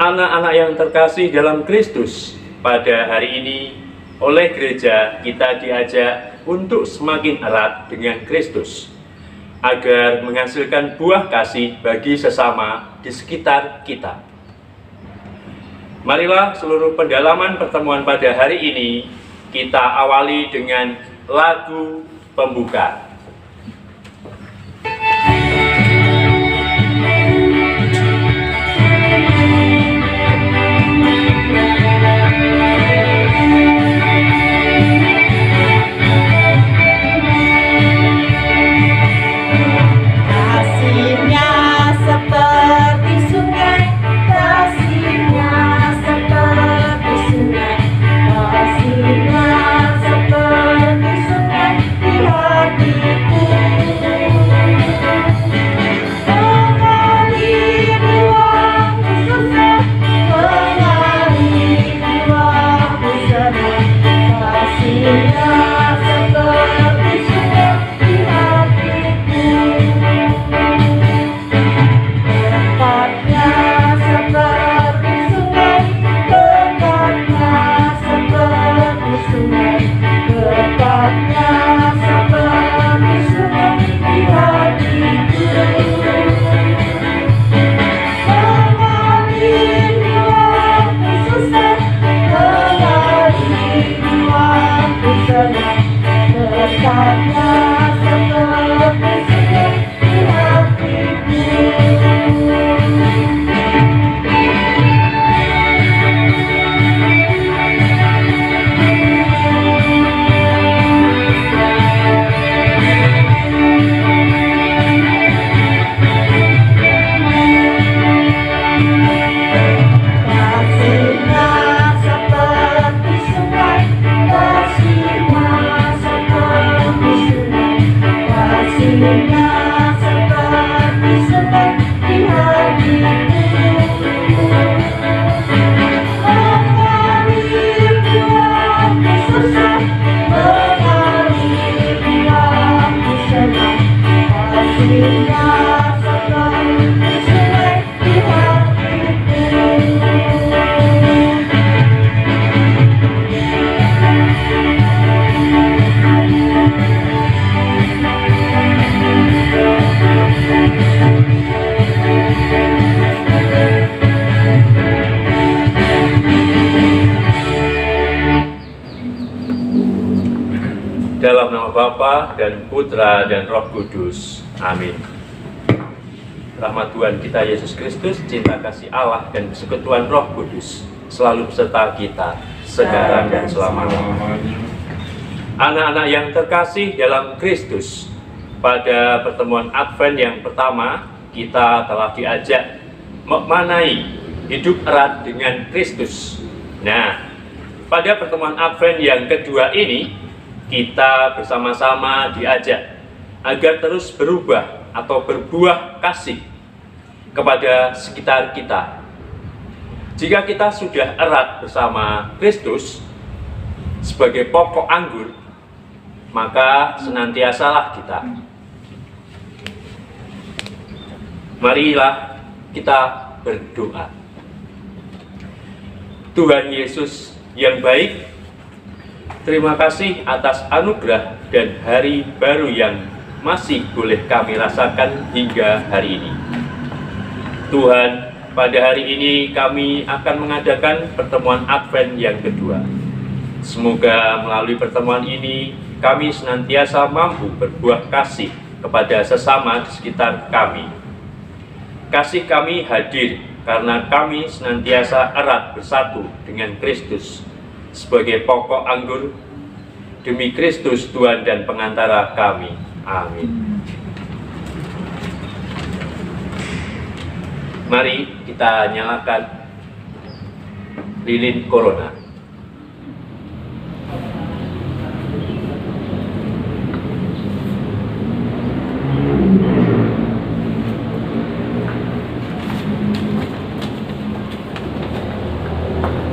Anak-anak yang terkasih dalam Kristus, pada hari ini oleh gereja kita diajak untuk semakin erat dengan Kristus, agar menghasilkan buah kasih bagi sesama di sekitar kita. Marilah seluruh pendalaman pertemuan pada hari ini kita awali dengan lagu pembuka. Dalam nama Bapa dan Putra dan Roh Kudus. Amin. Rahmat Tuhan kita Yesus Kristus, cinta kasih Allah dan persekutuan Roh Kudus selalu beserta kita sekarang dan selamanya. Anak-anak yang terkasih dalam Kristus, pada pertemuan Advent yang pertama kita telah diajak memaknai hidup erat dengan Kristus. Nah, pada pertemuan Advent yang kedua ini kita bersama-sama diajak agar terus berubah atau berbuah kasih kepada sekitar kita. Jika kita sudah erat bersama Kristus sebagai pokok anggur, maka senantiasalah kita. Marilah kita berdoa. Tuhan Yesus yang baik, terima kasih atas anugerah dan hari baru yang masih boleh kami rasakan hingga hari ini. Tuhan, pada hari ini kami akan mengadakan pertemuan Advent yang kedua. Semoga melalui pertemuan ini kami senantiasa mampu berbuah kasih kepada sesama di sekitar kami. Kasih kami hadir karena kami senantiasa erat bersatu dengan Kristus sebagai pokok anggur, demi Kristus Tuhan dan pengantara kami. Amin. Mari kita nyalakan lilin corona.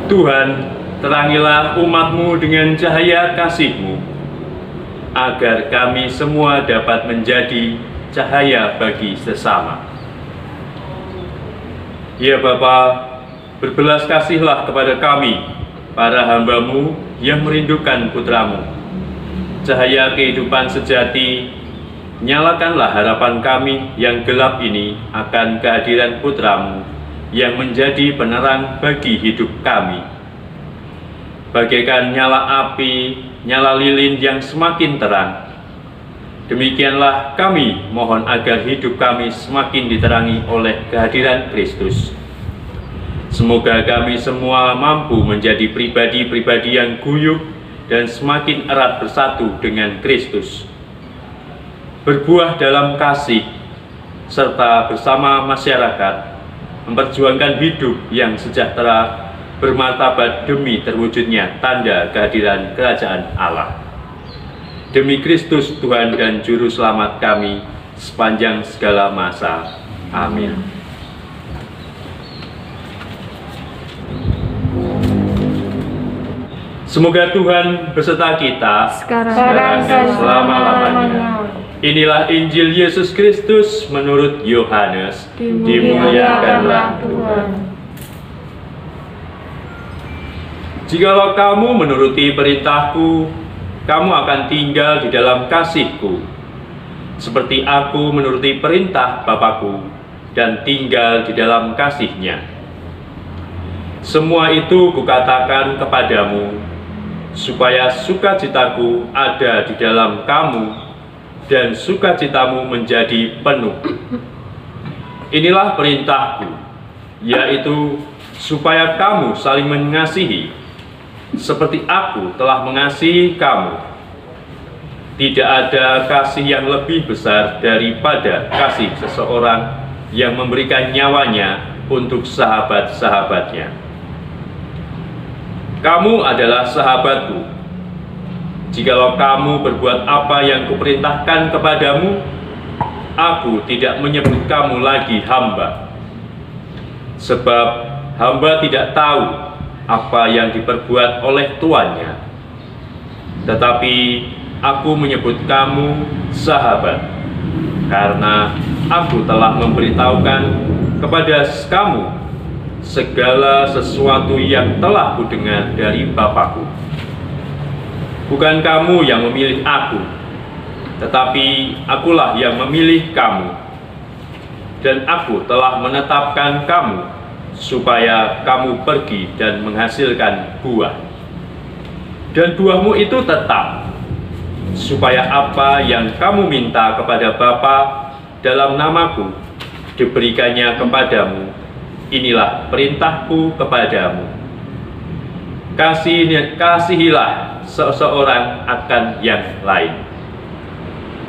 Tuhan, terangilah umat-Mu dengan cahaya kasih-Mu, agar kami semua dapat menjadi cahaya bagi sesama. Ya Bapa, Berbelas kasihlah kepada kami, para hamba-Mu yang merindukan Putra-Mu. Cahaya kehidupan sejati, nyalakanlah harapan kami yang gelap ini akan kehadiran Putra-Mu yang menjadi penerang bagi hidup kami. Bagaikan nyala api, nyala lilin yang semakin terang, demikianlah kami mohon agar hidup kami semakin diterangi oleh kehadiran Kristus. Semoga kami semua mampu menjadi pribadi-pribadi yang guyup dan semakin erat bersatu dengan Kristus, berbuah dalam kasih, serta bersama masyarakat memperjuangkan hidup yang sejahtera, bermartabat demi terwujudnya tanda kehadiran Kerajaan Allah. Demi Kristus Tuhan dan Juru Selamat kami sepanjang segala masa. Amin. Semoga Tuhan beserta kita sekarang dan selama-lamanya. Inilah Injil Yesus Kristus menurut Yohanes. Dimuliakanlah Tuhan. Jikalau kamu menuruti perintahku, kamu akan tinggal di dalam kasihku, seperti aku menuruti perintah Bapakku dan tinggal di dalam kasihnya. Semua itu kukatakan kepadamu, supaya sukacitaku ada di dalam kamu dan sukacitamu menjadi penuh. Inilah perintahku, yaitu supaya kamu saling mengasihi, seperti aku telah mengasihi kamu. Tidak ada kasih yang lebih besar daripada kasih seseorang yang memberikan nyawanya untuk sahabat-sahabatnya. Kamu adalah sahabatku, jikalau kamu berbuat apa yang kuperintahkan kepadamu. Aku tidak menyebut kamu lagi hamba, sebab hamba tidak tahu apa yang diperbuat oleh tuannya. Tetapi aku menyebut kamu sahabat, karena aku telah memberitahukan kepada kamu segala sesuatu yang telah kudengar dari Bapakku. Bukan kamu yang memilih aku, tetapi akulah yang memilih kamu. Dan aku telah menetapkan kamu, supaya kamu pergi dan menghasilkan buah. Dan buahmu itu tetap, supaya apa yang kamu minta kepada Bapa dalam namaku, diberikannya kepadamu. Inilah perintahku kepadamu. Kasihilah seseorang akan yang lain.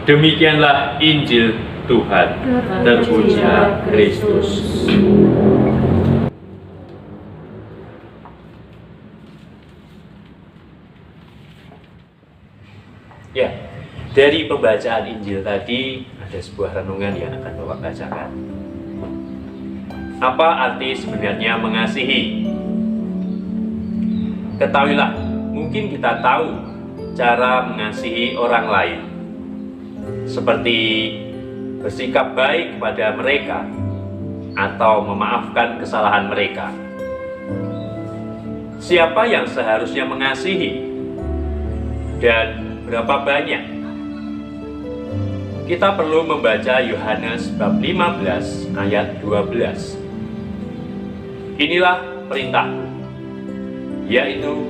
Demikianlah Injil Tuhan. Terpujilah Kristus. Ya, dari pembacaan Injil tadi ada sebuah renungan yang akan Bapak bacakan. Apa arti sebenarnya mengasihi? Ketahuilah, mungkin kita tahu cara mengasihi orang lain, seperti bersikap baik kepada mereka atau memaafkan kesalahan mereka. Siapa yang seharusnya mengasihi dan berapa banyak? Kita perlu membaca Yohanes bab 15 ayat 12. Inilah perintahku, yaitu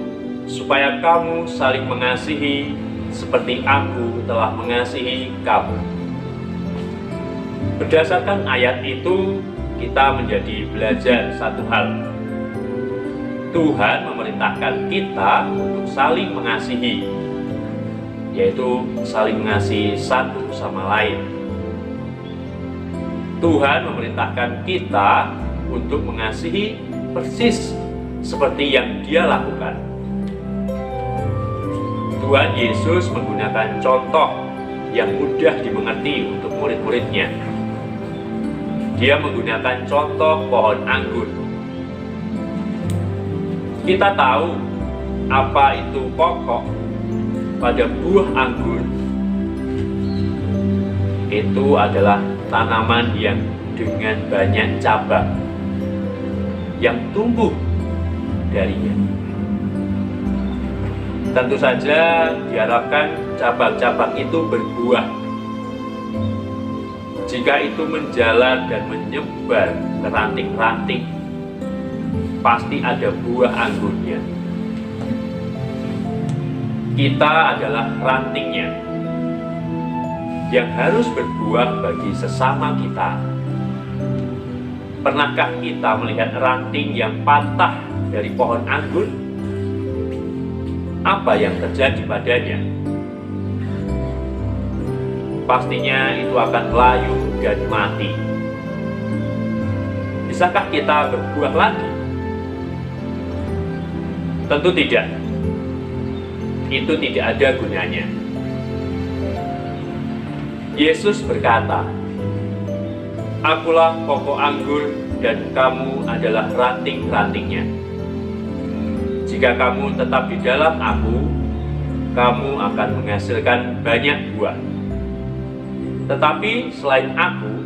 supaya kamu saling mengasihi seperti aku telah mengasihi kamu. Berdasarkan ayat itu, kita menjadi belajar satu hal. Tuhan memerintahkan kita untuk saling mengasihi, yaitu saling mengasihi satu sama lain. Tuhan memerintahkan kita untuk mengasihi persis seperti yang Dia lakukan. Tuhan Yesus menggunakan contoh yang mudah dimengerti untuk murid-muridnya. Dia menggunakan contoh pohon anggur. Kita tahu apa itu pokok pada buah anggur. Itu adalah tanaman yang dengan banyak cabang. yang tumbuh darinya. Tentu saja diharapkan cabang-cabang itu berbuah. Jika itu menjalar dan menyebar ke ranting-ranting, pasti ada buah anggurnya. Kita adalah rantingnya yang harus berbuah bagi sesama kita. Pernahkah kita melihat ranting yang patah dari pohon anggur? Apa yang terjadi padanya? Pastinya itu akan layu dan mati. Bisakah kita berbuah lagi? Tentu tidak. Itu tidak ada gunanya. Yesus berkata, "Akulah pokok anggur dan kamu adalah ranting-rantingnya. Jika kamu tetap di dalam Aku, kamu akan menghasilkan banyak buah. Tetapi selain Aku,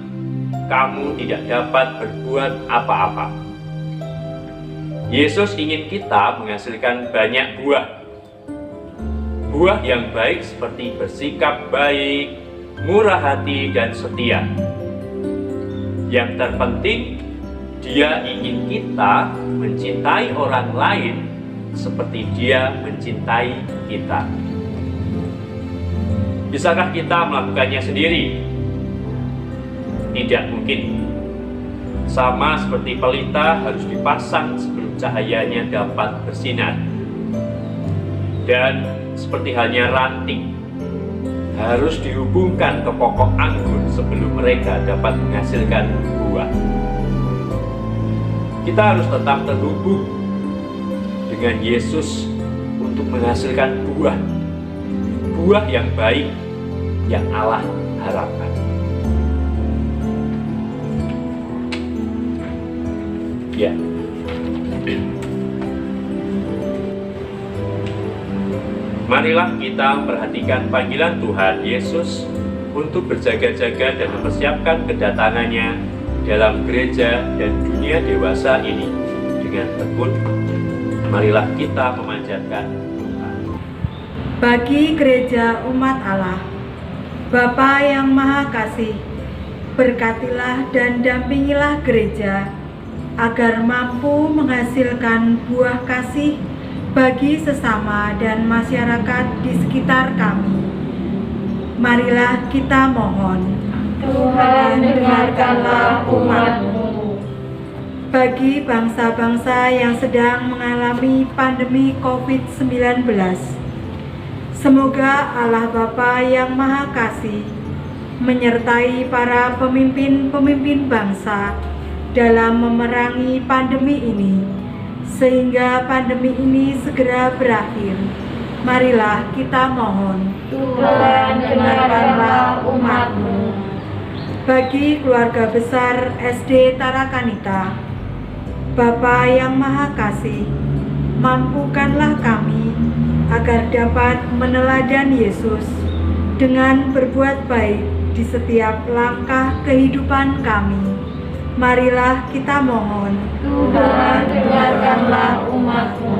kamu tidak dapat berbuat apa-apa." Yesus ingin kita menghasilkan banyak buah. Buah yang baik seperti bersikap baik, murah hati, dan setia. Yang terpenting, Dia ingin kita mencintai orang lain seperti Dia mencintai kita. Bisakah kita melakukannya sendiri? Tidak mungkin. Sama seperti pelita harus dipasang sebelum cahayanya dapat bersinar. Dan seperti halnya ranting harus dihubungkan ke pokok anggur sebelum mereka dapat menghasilkan buah. Kita harus tetap terhubung dengan Yesus untuk menghasilkan buah. Buah yang baik yang Allah harapkan. Ya. Marilah kita perhatikan panggilan Tuhan Yesus untuk berjaga-jaga dan mempersiapkan kedatangannya dalam gereja dan dunia dewasa ini dengan tekun. Marilah kita memanjatkan Tuhan. Bagi gereja umat Allah, Bapa yang Maha Kasih, berkatilah dan dampingilah gereja agar mampu menghasilkan buah kasih bagi sesama dan masyarakat di sekitar kami. Marilah kita mohon, Tuhan, dengarkanlah umat-Mu. Bagi bangsa-bangsa yang sedang mengalami pandemi COVID-19, semoga Allah Bapa yang Maha Kasih menyertai para pemimpin-pemimpin bangsa dalam memerangi pandemi ini, sehingga pandemi ini segera berakhir. Marilah kita mohon, Tuhan, dengarkanlah umat-Mu. Bagi keluarga besar SD Tarakanita, Bapa yang Maha Kasih, mampukanlah kami agar dapat meneladani Yesus dengan berbuat baik di setiap langkah kehidupan kami. Marilah kita mohon, Tuhan, dengarkanlah umat-Mu.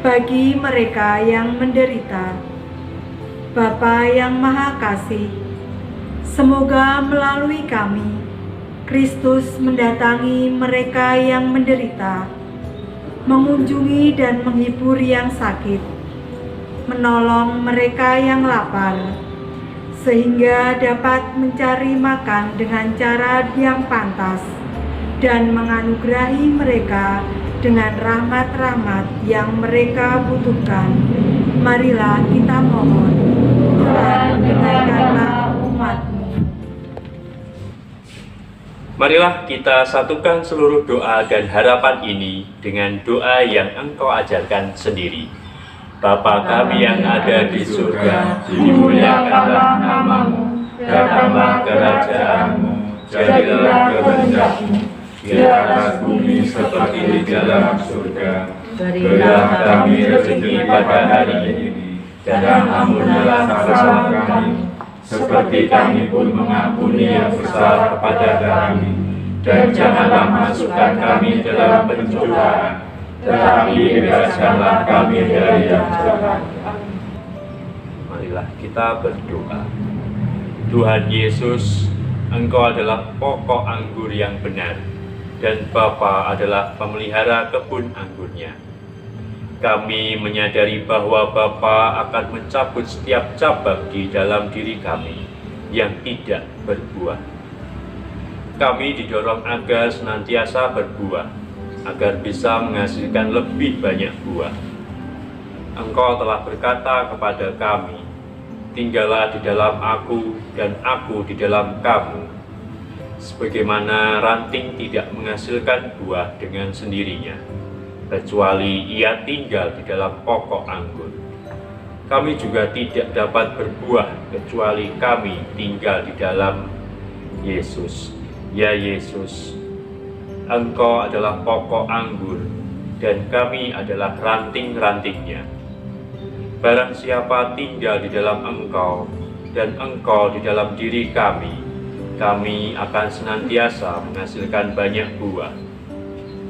Bagi mereka yang menderita, Bapa yang Maha Kasih, semoga melalui kami, Kristus mendatangi mereka yang menderita, mengunjungi dan menghibur yang sakit, menolong mereka yang lapar, sehingga dapat mencari makan dengan cara yang pantas dan menganugerahi mereka dengan rahmat-rahmat yang mereka butuhkan. Marilah kita mohon, Tuhan, dengarkanlah umat-Mu. Marilah kita satukan seluruh doa dan harapan ini dengan doa yang Engkau ajarkan sendiri. Bapa kami yang ada di surga, dimuliakanlah nama-Mu, datanglah kerajaan-Mu, jadilah kehendak-Mu di atas bumi seperti di dalam surga. Berilah kami rezeki pada hari ini, dan ampunilah kesalahan kami, seperti kami pun mengampuni yang bersalah kepada kami. dan janganlah masukkan kami dalam pencobaan, tetapi bebaskanlah kami dari yang jahat. Marilah kita berdoa. Tuhan Yesus, Engkau adalah pokok anggur yang benar, dan Bapa adalah pemelihara kebun anggurnya. Kami menyadari bahwa Bapa akan mencabut setiap cabang di dalam diri kami yang tidak berbuah. Kami didorong agar senantiasa berbuah, agar bisa menghasilkan lebih banyak buah. Engkau telah berkata kepada kami, tinggallah di dalam aku dan aku di dalam kamu. Sebagaimana ranting tidak menghasilkan buah dengan sendirinya, kecuali ia tinggal di dalam pokok anggur. Kami juga tidak dapat berbuah kecuali kami tinggal di dalam Yesus. Ya Yesus, Engkau adalah pokok anggur dan kami adalah ranting-rantingnya. Barang siapa tinggal di dalam Engkau dan Engkau di dalam diri kami akan senantiasa menghasilkan banyak buah.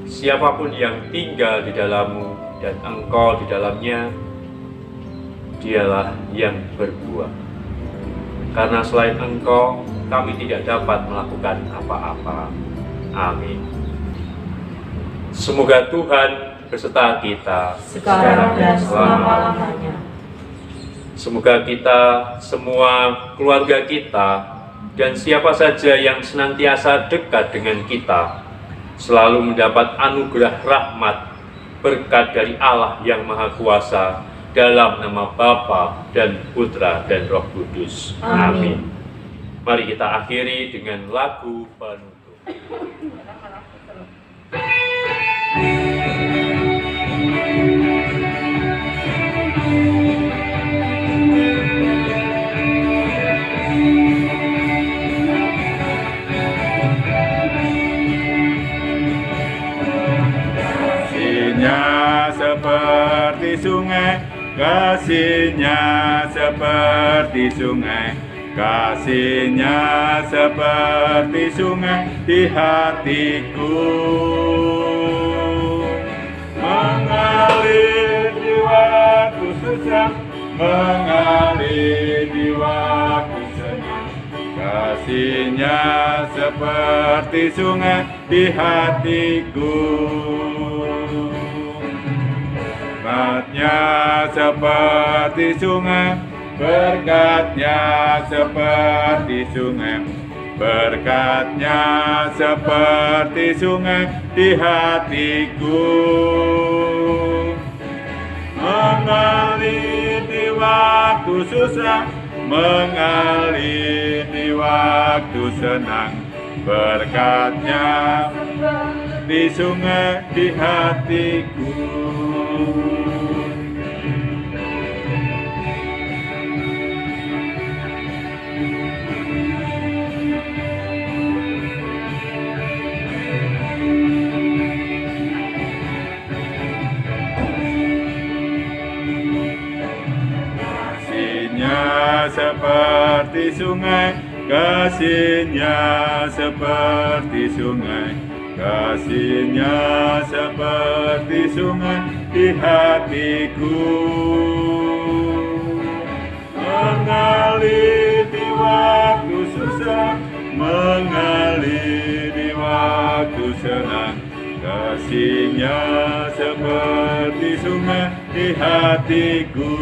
Siapapun yang tinggal di dalam-Mu dan Engkau di dalamnya, dialah yang berbuah. Karena selain Engkau, kami tidak dapat melakukan apa-apa. Amin. Semoga Tuhan beserta kita sekarang dan selama-lamanya. Semoga kita, semua keluarga kita, dan siapa saja yang senantiasa dekat dengan kita, selalu mendapat anugerah rahmat, berkat dari Allah yang Maha Kuasa, dalam nama Bapa dan Putra dan Roh Kudus. Amin. Mari kita akhiri dengan lagu penutup. Seperti sungai, kasihnya seperti sungai, kasihnya seperti sungai di hatiku, mengalir di waktu susah, mengalir di waktu senang. Kasihnya seperti sungai di hatiku, berkatnya seperti sungai, berkatnya seperti sungai, berkatnya seperti sungai di hatiku, mengalir di waktu susah, mengalir di waktu senang. Berkatnya di sungai di hatiku. Kasihnya seperti sungai, kasihnya seperti sungai, kasihnya seperti sungai di hatiku, mengalir di waktu susah, mengalir di waktu senang. Kasihnya seperti sungai di hatiku.